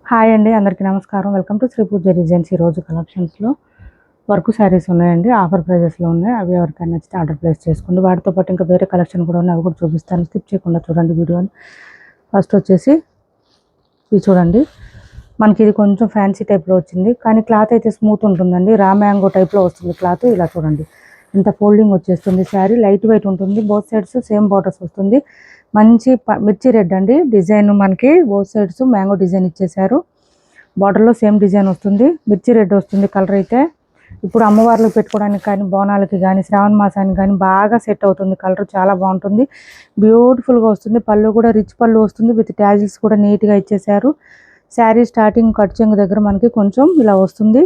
Hi అండి, అందరికీ నమస్కారం. Welcome to Shri Pooja designs. ఈరోజు కలెక్షన్స్లో వర్క్ శారీస్ ఉన్నాయండి, ఆఫర్ ప్రైజెస్లో ఉన్నాయి. అవి ఎవరికైనా నచ్చితే ఆర్డర్ ప్లేస్ చేసుకోండి. వాటితో పాటు ఇంకా వేరే కలెక్షన్ కూడా ఉన్నాయి, అవి కూడా చూపిస్తాను. స్కిప్ చేయకుండా చూడండి వీడియోని. ఫస్ట్ వచ్చేసి ఇది చూడండి, మనకి ఇది కొంచెం ఫ్యాన్సీ టైప్లో వచ్చింది, కానీ క్లాత్ అయితే స్మూత్ ఉంటుందండి. రా మ్యాంగో టైప్లో వస్తుంది క్లాత్. ఇలా చూడండి, ఇంత ఫోల్డింగ్ వచ్చేస్తుంది. శారీ లైట్ వెయిట్ ఉంటుంది. బోత్ సైడ్స్ సేమ్ బార్డర్స్ వస్తుంది. మంచి మిర్చి రెడ్ అండి డిజైన్. మనకి బోత్ సైడ్స్ మ్యాంగో డిజైన్ ఇచ్చేసారు. బార్డర్లో సేమ్ డిజైన్ వస్తుంది. మిర్చి రెడ్ వస్తుంది కలర్ అయితే. ఇప్పుడు అమ్మవార్లకు పెట్టుకోవడానికి కానీ, బోనాలకి కానీ, శ్రావణ మాసానికి కానీ బాగా సెట్ అవుతుంది. కలర్ చాలా బాగుంటుంది, బ్యూటిఫుల్గా వస్తుంది. పళ్ళు కూడా రిచ్ పళ్ళు వస్తుంది, విత్ ట్యాజిల్స్ కూడా నీట్గా ఇచ్చేసారు. శారీ స్టార్టింగ్ కట్ చెంగు దగ్గర మనకి కొంచెం ఇలా వస్తుంది.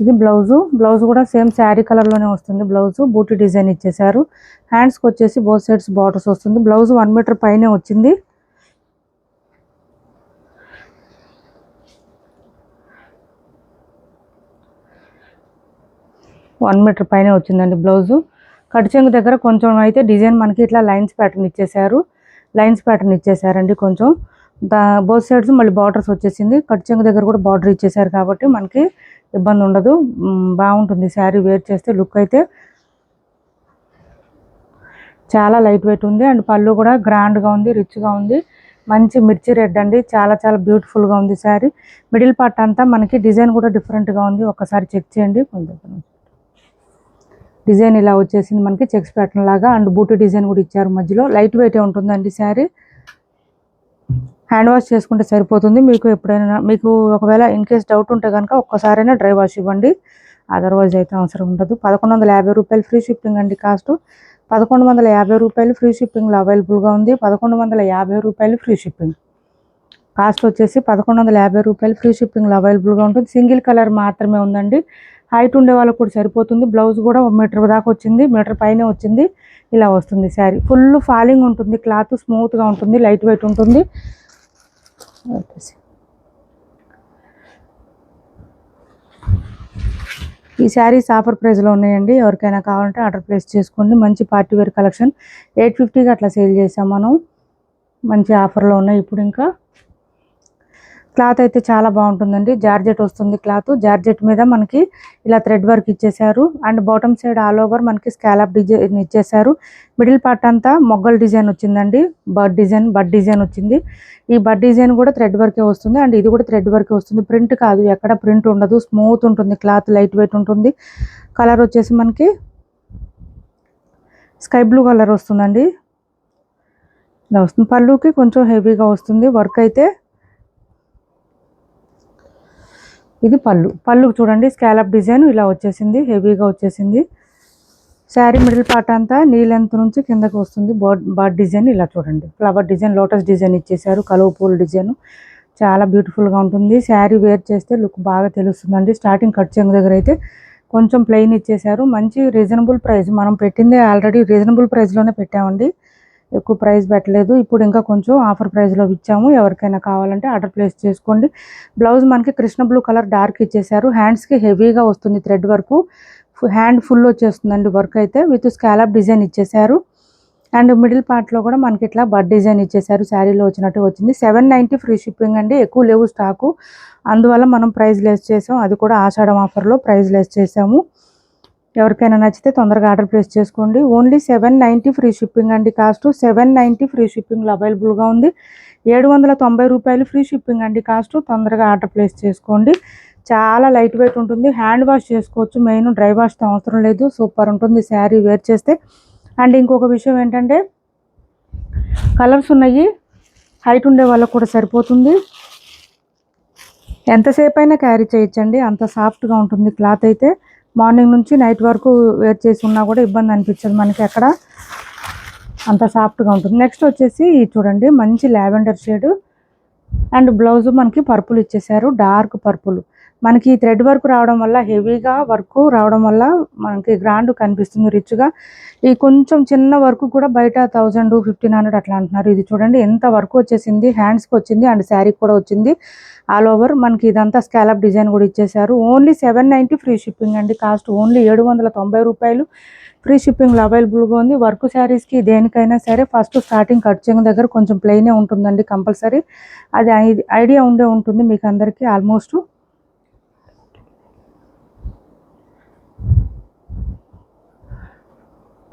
ఇది బ్లౌజ్ కూడా సేమ్ శారీ కలర్లోనే వస్తుంది. బ్లౌజ్ బూటీ డిజైన్ ఇచ్చేసారు. హ్యాండ్స్కి వచ్చేసి బోత్ సైడ్స్ బార్డర్స్ వస్తుంది. బ్లౌజ్ 1 మీటర్ పైనే వచ్చింది. వచ్చిందండి బ్లౌజు. కడిచెంగు దగ్గర కొంచెం అయితే డిజైన్ మనకి ఇట్లా లైన్స్ ప్యాటర్న్ ఇచ్చేసారండి. కొంచెం బోత్ సైడ్స్ మళ్ళీ బార్డర్స్ వచ్చేసింది. కడిచెంగు దగ్గర కూడా బార్డర్ ఇచ్చేసారు కాబట్టి మనకి ఇబ్బంది ఉండదు, బాగుంటుంది. శారీ వేర్ చేస్తే లుక్ అయితే చాలా లైట్ వెయిట్ ఉంది. అండ్ పళ్ళు కూడా గ్రాండ్గా ఉంది, రిచ్గా ఉంది. మంచి మిర్చి రెడ్ అండి, చాలా చాలా బ్యూటిఫుల్గా ఉంది శారీ. మిడిల్ పార్ట్ అంతా మనకి డిజైన్ కూడా డిఫరెంట్గా ఉంది, ఒక్కసారి చెక్ చేయండి. డిజైన్ ఇలా వచ్చేసింది మనకి చెక్స్ ప్యాటర్న్ లాగా. అండ్ బూటీ డిజైన్ కూడా ఇచ్చారు మధ్యలో. లైట్ వెయిట్ ఉంటుందండి శారీ. హ్యాండ్ వాష్ చేసుకుంటే సరిపోతుంది. మీకు ఒకవేళ ఇన్ కేస్ డౌట్ ఉంటే కనుక ఒక్కసారైనా డ్రై వాష్ ఇవ్వండి, అదర్వైజ్ అయితే అవసరం ఉండదు. 1150 రూపాయలు ఫ్రీ షిప్పింగ్ అండి. కాస్ట్ 1150 రూపాయలు ఫ్రీ షిప్పింగ్లో అవైలబుల్గా ఉంది. 1150 రూపాయలు ఫ్రీ షిప్పింగ్. కాస్ట్ వచ్చేసి 1150 రూపాయలు ఫ్రీ షిప్పింగ్లో అవైలబుల్గా ఉంటుంది. సింగిల్ కలర్ మాత్రమే ఉందండి. హైట్ ఉండే వాళ్ళకు కూడా సరిపోతుంది. బ్లౌజ్ కూడా 1 మీటర్ దాకా వచ్చింది, మీటర్ పైనే వచ్చింది. ఇలా వస్తుంది శారీ. ఫుల్ ఫాలింగ్ ఉంటుంది, క్లాత్ స్మూత్గా ఉంటుంది, లైట్ వెయిట్ ఉంటుంది. ఈ శారీస్ ఆఫర్ ప్రైస్లో ఉన్నాయండి. ఎవరికైనా కావాలంటే ఆర్డర్ ప్లేస్ చేసుకోండి. మంచి పార్టీ వేర్ కలెక్షన్ 850కి అట్లా సేల్ చేసాం మనం. మంచి ఆఫర్లో ఉన్నాయి. ఇప్పుడు ఇంకా క్లాత్ అయితే చాలా బాగుంటుందండి. జార్జెట్ వస్తుంది క్లాత్. జార్జెట్ మీద మనకి ఇలా థ్రెడ్ వర్క్ ఇచ్చేసారు. And bottom side all over మనకి స్కాలప్ డిజైన్ ఇచ్చేసారు. మిడిల్ పార్ట్ అంతా మొగ్గల్ డిజైన్ వచ్చిందండి. బడ్ డిజైన్ వచ్చింది. ఈ బడ్ డిజైన్ కూడా థ్రెడ్ వర్కే వస్తుంది. అండ్ ఇది కూడా థ్రెడ్ వర్కే వస్తుంది. ప్రింట్ కాదు, ఎక్కడ ప్రింట్ ఉండదు, స్మూత్ ఉంటుంది క్లాత్, లైట్ వెయిట్ ఉంటుంది. కలర్ వచ్చేసి మనకి స్కై బ్లూ కలర్ వస్తుందండి. ఇలా వస్తుంది. పళ్ళుకి కొంచెం హెవీగా వస్తుంది వర్క్ అయితే. ఇది పళ్ళుకి చూడండి, స్కాలప్ డిజైన్ ఇలా వచ్చేసింది, హెవీగా వచ్చేసింది. శారీ మిడిల్ పార్ట్ అంతా నీ లెంత్ నుంచి కిందకి వస్తుంది. బర్డ్ డిజైన్ ఇలా చూడండి, ఫ్లవర్ డిజైన్, లోటస్ డిజైన్ ఇచ్చేసారు. కలువ పూల డిజైన్ చాలా బ్యూటిఫుల్గా ఉంటుంది. శారీ వేర్ చేస్తే లుక్ బాగా తెలుస్తుందండి. స్టార్టింగ్ కట్ చెంగు దగ్గర అయితే కొంచెం ప్లెయిన్ ఇచ్చేసారు. మంచి రీజనబుల్ ప్రైస్. మనం పెట్టిందే ఆల్రెడీ రీజనబుల్ ప్రైస్లోనే పెట్టామండి, ఎక్కువ ప్రైస్ పెట్టలేదు. ఇప్పుడు ఇంకా కొంచెం ఆఫర్ ప్రైస్లో ఇచ్చాము. ఎవరికైనా కావాలంటే ఆర్డర్ ప్లేస్ చేసుకోండి. బ్లౌజ్ మనకి కృష్ణ బ్లూ కలర్ డార్క్ ఇచ్చేసారు. హ్యాండ్స్కి హెవీగా వస్తుంది థ్రెడ్ వర్క్. హ్యాండ్ ఫుల్ వచ్చేస్తుందండి వర్క్ అయితే. విత్ స్కాలప్ డిజైన్ ఇచ్చేసారు. అండ్ మిడిల్ పార్ట్లో కూడా మనకి ఇట్లా బడ్ డిజైన్ ఇచ్చేసారు. శారీలో వచ్చినట్టు వచ్చింది. 790 ఫ్రీ షిప్పింగ్ అండి. ఎక్కువ లేవు స్టాకు, అందువల్ల మనం ప్రైస్ లెస్ చేసాం. అది కూడా ఆషాఢం ఆఫర్లో ప్రైస్ లెస్ చేసాము. ఎవరికైనా నచ్చితే తొందరగా ఆర్డర్ ప్లేస్ చేసుకోండి. ఓన్లీ 790 ఫ్రీ షిప్పింగ్ అండి. కాస్ట్ 790 ఫ్రీ షిప్పింగ్లో అవైలబుల్గా ఉంది. 790 రూపాయలు ఫ్రీ షిప్పింగ్ అండి కాస్ట్. తొందరగా ఆర్డర్ ప్లేస్ చేసుకోండి. చాలా లైట్ వెయిట్ ఉంటుంది. హ్యాండ్ వాష్ చేసుకోవచ్చు, మెయిన్ డ్రై వాష్తో అవసరం లేదు. సూపర్ ఉంటుంది శారీ వేర్ చేస్తే. అండ్ ఇంకొక విషయం ఏంటంటే కలర్స్ ఉన్నాయి, హైట్ ఉండే వాళ్ళకు కూడా సరిపోతుంది. ఎంతసేపు అయినా క్యారీ చేయొచ్చండి, అంత సాఫ్ట్గా ఉంటుంది క్లాత్ అయితే. మార్నింగ్ నుంచి నైట్ వరకు వేర్ చేసి ఉన్నా కూడా ఇబ్బంది అనిపించదు మనకి ఎక్కడ, అంత సాఫ్ట్గా ఉంటుంది. నెక్స్ట్ వచ్చేసి చూడండి, మంచి లావెండర్ షేడ్. అండ్ బ్లౌజ్ మనకి పర్పుల్ ఇచ్చేసారు, డార్క్ పర్పుల్. మనకి థ్రెడ్ వర్క్ రావడం వల్ల, హెవీగా వర్క్ రావడం వల్ల మనకి గ్రాండ్ కనిపిస్తుంది, రిచ్గా. ఈ కొంచెం చిన్న వర్క్ కూడా బయట 1000, 1500 అట్లా అంటున్నారు. ఇది చూడండి ఎంత వర్క్ వచ్చేసింది, హ్యాండ్స్కి వచ్చింది అండ్ శారీకి కూడా వచ్చింది. ఆల్ ఓవర్ మనకి ఇదంతా స్కాలప్ డిజైన్ కూడా ఇచ్చేసారు. ఓన్లీ 790 ఫ్రీ షిప్పింగ్ అండి. కాస్ట్ ఓన్లీ 790 రూపాయలు. ఫ్రీ షిప్పింగ్లో అవైలబుల్గా ఉంది. వర్క్ శారీస్కి దేనికైనా సరే ఫస్ట్ స్టార్టింగ్ కట్ చెంగు దగ్గర కొంచెం ప్లెయినే ఉంటుందండి కంపల్సరీ. అది ఐడియా ఉంటుంది మీకు అందరికీ ఆల్మోస్ట్.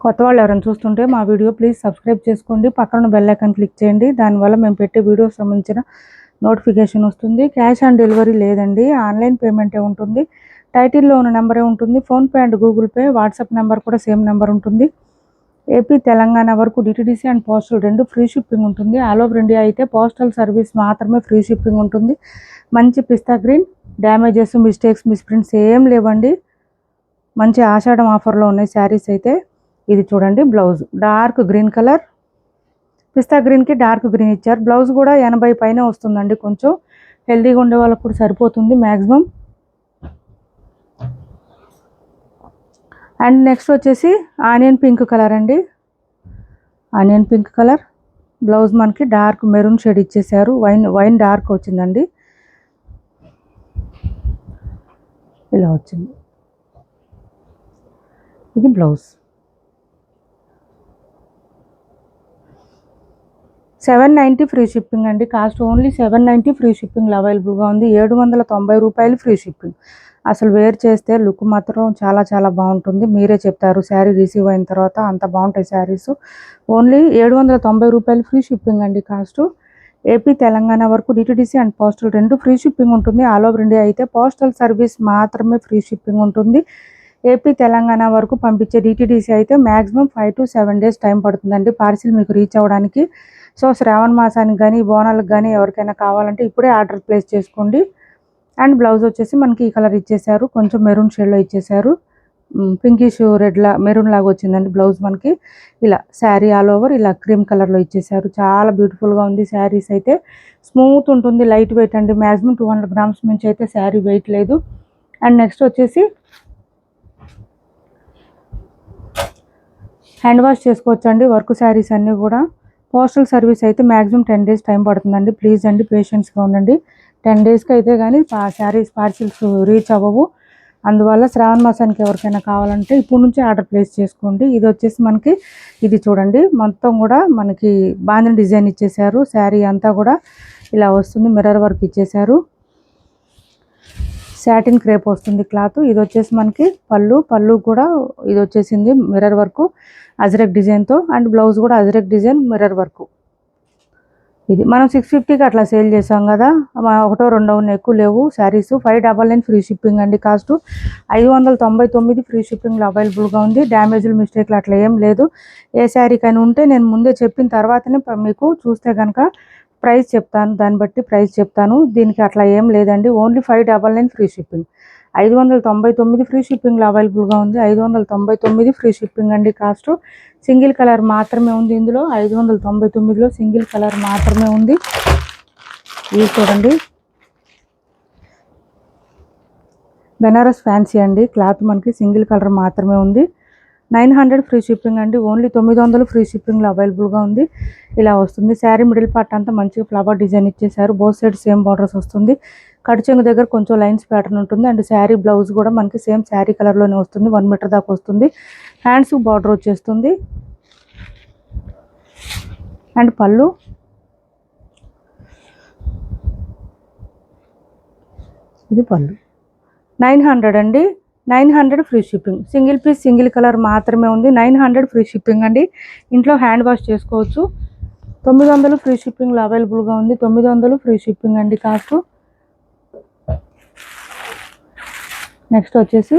కొత్త వాళ్ళు ఎవరైనా చూస్తుంటే మా వీడియో ప్లీజ్ సబ్స్క్రైబ్ చేసుకోండి, పక్కన బెల్ ఐకాన్ క్లిక్ చేయండి. దానివల్ల మేము పెట్టే వీడియోస్ సంబంధించిన నోటిఫికేషన్ వస్తుంది. క్యాష్ ఆన్ డెలివరీ లేదండి, ఆన్లైన్ పేమెంటే ఉంటుంది. టైటిల్లో ఉన్న నెంబరే ఉంటుంది. PhonePe and Google pay, WhatsApp number కూడా సేమ్ నెంబర్ ఉంటుంది. ఏపీ తెలంగాణ వరకు DTDC and postal 2 free shipping ఉంటుంది. ఆల్ ఓవర్ ఇండియా అయితే పోస్టల్ సర్వీస్ మాత్రమే ఫ్రీ షిప్పింగ్ ఉంటుంది. మంచి పిస్తా గ్రీన్, డ్యామేజెస్, మిస్టేక్స్, మిస్ప్రింట్స్ ఏం లేవండి. మంచి ఆషాఢం ఆఫర్లో ఉన్నాయి శారీస్ అయితే. ఇది చూడండి బ్లౌజ్ డార్క్ గ్రీన్ కలర్, పిస్తా గ్రీన్కి డార్క్ గ్రీన్ ఇచ్చారు. బ్లౌజ్ కూడా 80 పైన వస్తుందండి. కొంచెం హెల్దీగా ఉండే వాళ్ళకు కూడా సరిపోతుంది మ్యాక్సిమం. అండ్ నెక్స్ట్ వచ్చేసి ఆనియన్ పింక్ కలర్ అండి. ఆనియన్ పింక్ కలర్ బ్లౌజ్ మనకి డార్క్ మెరూన్ షేడ్ ఇచ్చేసారు. వైన్ డార్క్ వచ్చిందండి, ఇలా వచ్చింది. ఇది బ్లౌజ్. 790 ఫ్రీ షిప్పింగ్ అండి. కాస్ట్ ఓన్లీ 790 ఫ్రీ షిప్పింగ్లో అవైలబుల్గా ఉంది. 790 రూపాయలు ఫ్రీ షిప్పింగ్. అసలు వేర్ చేస్తే లుక్ మాత్రం చాలా చాలా బాగుంటుంది. మీరే చెప్తారు శారీ రిసీవ్ అయిన తర్వాత, అంత బాగుంటాయి శారీస్. ఓన్లీ 790 రూపాయలు ఫ్రీ షిప్పింగ్ అండి కాస్ట్. ఏపీ తెలంగాణ వరకు DTDC and postal 2 free shipping ఉంటుంది. ఆల్ ఓవర్ ఇండియా అయితే పోస్టల్ సర్వీస్ మాత్రమే ఫ్రీ షిప్పింగ్ ఉంటుంది. ఏపీ తెలంగాణ వరకు పంపించే డిటిడిసి అయితే మ్యాక్సిమం 5 to 7 డేస్ టైం పడుతుందండి పార్సిల్ మీకు రీచ్ అవ్వడానికి. సో శ్రావణ మాసానికి కానీ బోనాలకు కానీ ఎవరికైనా కావాలంటే ఇప్పుడే ఆర్డర్ ప్లేస్ చేసుకోండి. అండ్ బ్లౌజ్ వచ్చేసి మనకి ఈ కలర్ ఇచ్చేసారు, కొంచెం మెరూన్ షేడ్లో ఇచ్చేసారు. పింకిష్ రెడ్లా మెరూన్ లాగా వచ్చిందండి బ్లౌజ్ మనకి. ఇలా శారీ ఆల్ ఓవర్ ఇలా క్రీమ్ కలర్లో ఇచ్చేసారు. చాలా బ్యూటిఫుల్గా ఉంది. శారీస్ అయితే స్మూత్ ఉంటుంది, లైట్ వెయిట్ అండి. మ్యాక్సిమం 200 గ్రామ్స్ నుంచి అయితే శారీ వెయిట్ లేదు. అండ్ నెక్స్ట్ వచ్చేసి హ్యాండ్ వాష్ చేసుకోవచ్చండి వర్క్ శారీస్ అన్నీ కూడా. పోస్టల్ సర్వీస్ అయితే మ్యాక్సిమం 10 డేస్ టైం పడుతుందండి. ప్లీజ్ అండి పేషెన్స్గా ఉండండి. 10 డేస్కి అయితే కానీ శారీస్ పార్సిల్స్ రీచ్ అవ్వవు. అందువల్ల శ్రావణ మాసానికి ఎవరికైనా కావాలంటే ఇప్పుడు నుంచి ఆర్డర్ ప్లేస్ చేసుకోండి. ఇది వచ్చేసి మనకి ఇది చూడండి మొత్తం కూడా మనకి బాందిని డిజైన్ ఇచ్చేసారు. శారీ అంతా కూడా ఇలా వస్తుంది, మిర్రర్ వర్క్ ఇచ్చేసారు. సాటిన్ క్రేప్ వస్తుంది క్లాత్. ఇది వచ్చేసి మనకి పళ్ళు కూడా ఇది వచ్చేసింది మిర్రర్ వర్క్ అజ్రక్ డిజైన్తో. అండ్ బ్లౌజ్ కూడా అజ్రక్ డిజైన్ మిర్రర్ వర్క్. ఇది మనం 650కి అట్లా సేల్ చేసాం కదా, ఒకటో రెండో ఎక్కువ లేవు శారీస్. 599 ఫ్రీ షిప్పింగ్ అండి కాస్ట్. 599 ఫ్రీ షిప్పింగ్లో అవైలబుల్గా ఉంది. డ్యామేజ్లు మిస్టేక్లు అట్లా ఏం లేదు. ఏ శారీకైనా ఉంటే నేను ముందే చెప్పిన తర్వాతనే మీకు చూస్తే కనుక ప్రైస్ చెప్తాను, దాన్ని బట్టి ప్రైస్ చెప్తాను. దీనికి అట్లా ఏం లేదండి. Only 599 free shipping. 599 ఫ్రీ షిప్పింగ్లో అవైలబుల్గా ఉంది. 599 ఫ్రీ షిప్పింగ్ అండి కాస్ట్. సింగిల్ కలర్ మాత్రమే ఉంది ఇందులో. 599లో సింగిల్ కలర్ మాత్రమే ఉంది. ఇది చూడండి బెనారస్ ఫ్యాన్సీ అండి. క్లాత్ మనకి సింగిల్ కలర్ మాత్రమే ఉంది. 900 ఫ్రీ షిప్పింగ్ అండి. ఓన్లీ 900 ఫ్రీ షిప్పింగ్లో అవైలబుల్గా ఉంది. ఇలా వస్తుంది. శారీ మిడిల్ పార్ట్ అంతా మంచిగా ఫ్లవర్ డిజైన్ ఇచ్చేసారు. బోత్ సైడ్ సేమ్ బార్డర్స్ వస్తుంది. కట్ చెంగు దగ్గర కొంచెం లైన్స్ ప్యాటర్న్ ఉంటుంది. అండ్ శారీ బ్లౌజ్ కూడా మనకి సేమ్ శారీ కలర్లోనే వస్తుంది. 1 మీటర్ దాకా వస్తుంది. హ్యాండ్స్ బార్డర్ వచ్చేస్తుంది. అండ్ పళ్ళు ఇది పళ్ళు. 900 అండి. 900 free shipping. Single piece single colour మాత్రమే ఉంది. 900 ఫ్రీ షిప్పింగ్ అండి. ఇంట్లో హ్యాండ్ వాష్ చేసుకోవచ్చు. 900 ఫ్రీ షిప్పింగ్లో అవైలబుల్గా ఉంది. 900 ఫ్రీ షిప్పింగ్ అండి కాస్ట్. నెక్స్ట్ వచ్చేసి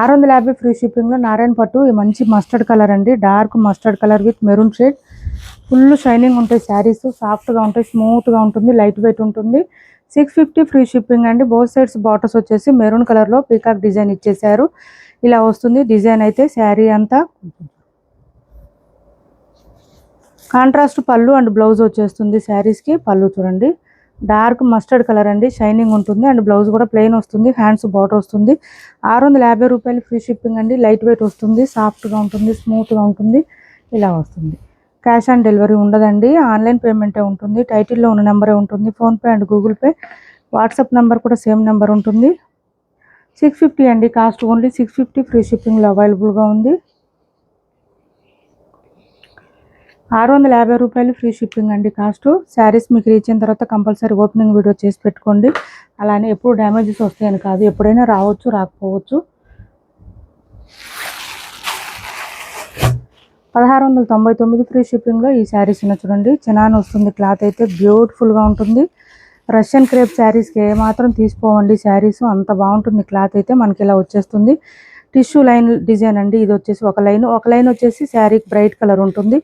650 ఫ్రీ షిప్పింగ్లో నారాయణ పట్టు. ఈ మంచి మస్టర్డ్ కలర్ అండి, dark mustard colour with maroon shade. Full shining ఉంటాయి శారీస్, సాఫ్ట్గా ఉంటాయి, స్మూత్గా ఉంటుంది, లైట్ వెయిట్ ఉంటుంది. 650 ఫ్రీ షిప్పింగ్ అండి. బోత్ సైడ్స్ బాటర్స్ వచ్చేసి మెరూన్ కలర్లో పీకాక్ డిజైన్ ఇచ్చేసారు. ఇలా వస్తుంది డిజైన్ అయితే శారీ అంతా. కాంట్రాస్ట్ పళ్ళు అండ్ బ్లౌజ్ వచ్చేస్తుంది శారీస్కి. పళ్ళు చూడండి డార్క్ మస్టర్డ్ కలర్ అండి, షైనింగ్ ఉంటుంది అండ్ బ్లౌజ్ కూడా ప్లెయిన్ వస్తుంది, హ్యాండ్స్ బార్డర్ వస్తుంది. 650 రూపాయలు ఫ్రీ షిప్పింగ్ అండి. లైట్ వెయిట్ వస్తుంది, సాఫ్ట్గా ఉంటుంది, స్మూత్గా ఉంటుంది, ఇలా వస్తుంది. క్యాష్ ఆన్ డెలివరీ ఉండదండి, ఆన్లైన్ పేమెంటే ఉంటుంది. టైటిల్లో ఉన్న నెంబరే ఉంటుంది, PhonePe and Google pay. WhatsApp number కూడా సేమ్ నెంబర్ ఉంటుంది. 650 అండి కాస్ట్, ఓన్లీ 650 ఫ్రీ షిప్పింగ్లో అవైలబుల్గా ఉంది. 650 రూపాయలు ఫ్రీ షిప్పింగ్ అండి కాస్ట్. శారీస్ మీకు రీచ్ అయిన తర్వాత కంపల్సరీ ఓపెనింగ్ వీడియో చేసి పెట్టుకోండి. అలానే ఎప్పుడు డ్యామేజెస్ వస్తాయని కాదు, ఎప్పుడైనా రావచ్చు రాకపోవచ్చు. 1699 ఫ్రీ షిప్పింగ్లో ఈ శారీస్ చూడండి. చినాన్ వస్తుంది, క్లాత్ అయితే బ్యూటిఫుల్గా ఉంటుంది. రష్యన్ క్రేప్ శారీస్కి ఏమాత్రం తీసిపోవండి శారీస్, అంత బాగుంటుంది. క్లాత్ అయితే మనకి ఇలా వచ్చేస్తుంది. టిష్యూ లైన్ డిజైన్ అండి. ఇది వచ్చేసి ఒక లైన్ వచ్చేసి శారీకి బ్రైట్ కలర్ ఉంటుంది,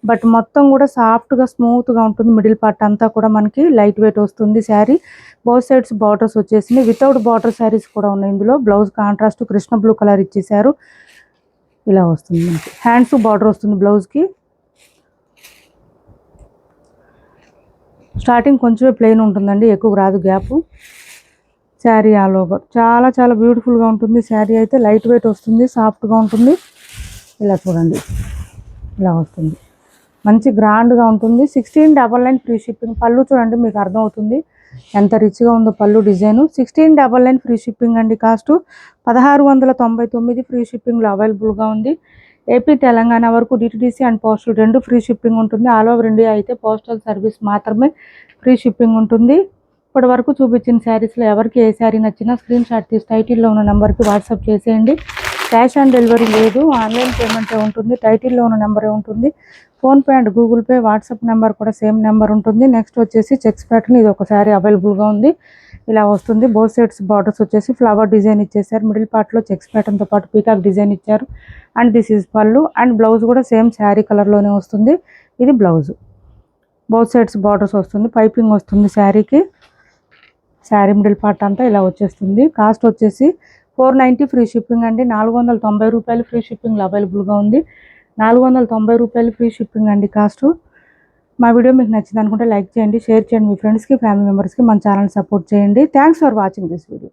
బట్ మొత్తం కూడా సాఫ్ట్గా స్మూత్గా ఉంటుంది. మిడిల్ పార్ట్ అంతా కూడా మనకి లైట్ వెయిట్ వస్తుంది శారీ. బోత్ సైడ్స్ బార్డర్స్ వచ్చేసింది, వితౌట్ బార్డర్ శారీస్ కూడా ఉన్నాయి ఇందులో. Blouse contrast Krishna blue colour ఇచ్చేసారు, ఇలా వస్తుంది మనకి. హ్యాండ్స్ బార్డర్ వస్తుంది బ్లౌజ్కి. స్టార్టింగ్ కొంచెమే ప్లెయిన్ ఉంటుందండి, ఎక్కువ రాదు గ్యాప్. శారీ ఆల్ ఓవర్ చాలా చాలా బ్యూటిఫుల్గా ఉంటుంది. శారీ అయితే లైట్ వెయిట్ వస్తుంది, సాఫ్ట్గా ఉంటుంది. ఇలా చూడండి, ఇలా వస్తుంది, మంచి గ్రాండ్గా ఉంటుంది. 1699 ఫ్రీ షిప్పింగ్. పళ్ళు చూడండి, మీకు అర్థమవుతుంది ఎంత రిచ్గా ఉందో పళ్ళు డిజైను. 1699 ఫ్రీ షిప్పింగ్ అండి కాస్ట్. 1699 ఫ్రీ షిప్పింగ్లో అవైలబుల్గా ఉంది. ఏపీ తెలంగాణ వరకు డిటిడిసి అండ్ పోస్టల్ రెండు ఫ్రీ షిప్పింగ్ ఉంటుంది. ఆల్ ఓవర్ ఇండియా అయితే పోస్టల్ సర్వీస్ మాత్రమే ఫ్రీ షిప్పింగ్ ఉంటుంది. ఇప్పటి వరకు చూపించిన శారీస్లో ఎవరికి ఏ శారీ నచ్చినా స్క్రీన్ షాట్ తీసి టైటిల్లో ఉన్న నెంబర్కి వాట్సాప్ చేసేయండి. క్యాష్ ఆన్ డెలివరీ లేదు, ఆన్లైన్ పేమెంటే ఉంటుంది. టైటిల్లో ఉన్న నెంబరే ఉంటుంది. PhonePe and Google pay, WhatsApp number కూడా సేమ్ నెంబర్ ఉంటుంది. నెక్స్ట్ వచ్చేసి చెక్స్ ప్యాటర్న్. ఇది ఒక శారీ అవైలబుల్గా ఉంది, ఇలా వస్తుంది. బోత్ సైడ్స్ బార్డర్స్ వచ్చేసి ఫ్లవర్ డిజైన్ ఇచ్చేసారు. మిడిల్ పార్ట్లో చెక్స్ ప్యాటర్న్తో పాటు పీకాక్ డిజైన్ ఇచ్చారు. అండ్ దిస్ ఈజ్ పళ్ళు అండ్ బ్లౌజ్ కూడా సేమ్ శారీ కలర్లోనే వస్తుంది. ఇది బ్లౌజ్. బోత్ సైడ్స్ బార్డర్స్ వస్తుంది, పైపింగ్ వస్తుంది శారీకి. శారీ మిడిల్ పార్ట్ అంతా ఇలా వచ్చేస్తుంది. కాస్ట్ వచ్చేసి 490 ఫ్రీ షిప్పింగ్ అండి. 490 రూపాయలు ఫ్రీ షిప్పింగ్లో అవైలబుల్గా ఉంది. 490 రూపాయలు ఫ్రీ షిప్పింగ్ అండి కాస్ట్. మా వీడియో మీకు నచ్చింది అనుకుంటే లైక్ చేయండి, షేర్ చేయండి మీ ఫ్రెండ్స్కి, ఫ్యామిలీ మెంబర్స్కి. మన ఛానల్ సపోర్ట్ చేయండి. Thanks for watching this video.